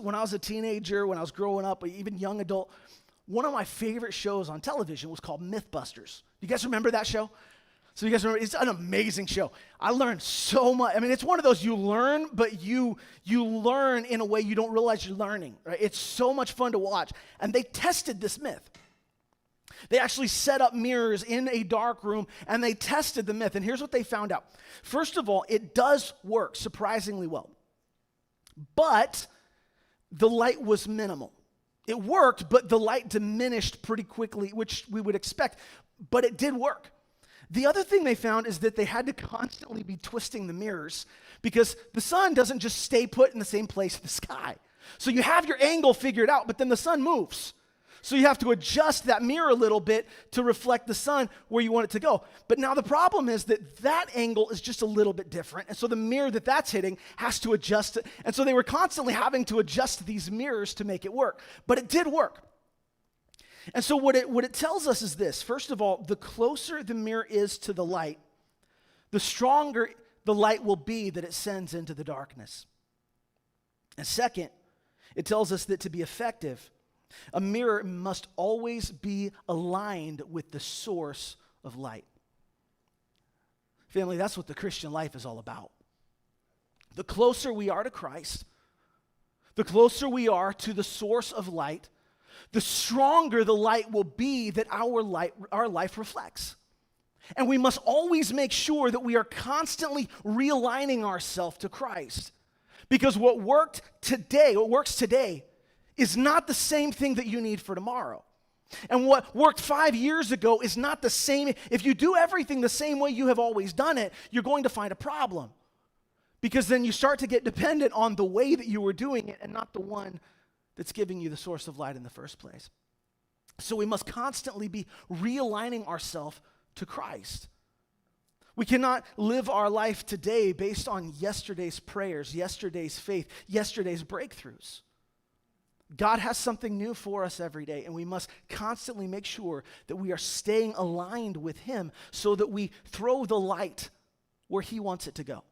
When I was a teenager, when I was growing up, or even young adult, one of my favorite shows on television was called Mythbusters. You guys remember that show? So you guys remember, it's an amazing show. I learned so much. I mean, it's one of those you learn, but you learn in a way you don't realize you're learning, right? It's so much fun to watch. And they tested this myth. They actually set up mirrors in a dark room, and they tested the myth. And here's what they found out. First of all, it does work surprisingly well. But the light was minimal. It worked, but the light diminished pretty quickly, which we would expect. But it did work. The other thing they found is that they had to constantly be twisting the mirrors because the sun doesn't just stay put in the same place in the sky. So you have your angle figured out, but then the sun moves. So you have to adjust that mirror a little bit to reflect the sun where you want it to go. But now the problem is that that angle is just a little bit different. And so the mirror that's hitting has to adjust it. And so they were constantly having to adjust these mirrors to make it work. But it did work. And so what it tells us is this. First of all, the closer the mirror is to the light, the stronger the light will be that it sends into the darkness. And second, it tells us that to be effective, a mirror must always be aligned with the source of light. Family, that's what the Christian life is all about. The closer we are to Christ, the closer we are to the source of light, the stronger the light will be that our life reflects. And we must always make sure that we are constantly realigning ourselves to Christ. Because what works today is not the same thing that you need for tomorrow. And what worked 5 years ago is not the same. If you do everything the same way you have always done it, you're going to find a problem. Because then you start to get dependent on the way that you were doing it and not the one that's giving you the source of light in the first place. So we must constantly be realigning ourselves to Christ. We cannot live our life today based on yesterday's prayers, yesterday's faith, yesterday's breakthroughs. God has something new for us every day, and we must constantly make sure that we are staying aligned with Him so that we throw the light where He wants it to go.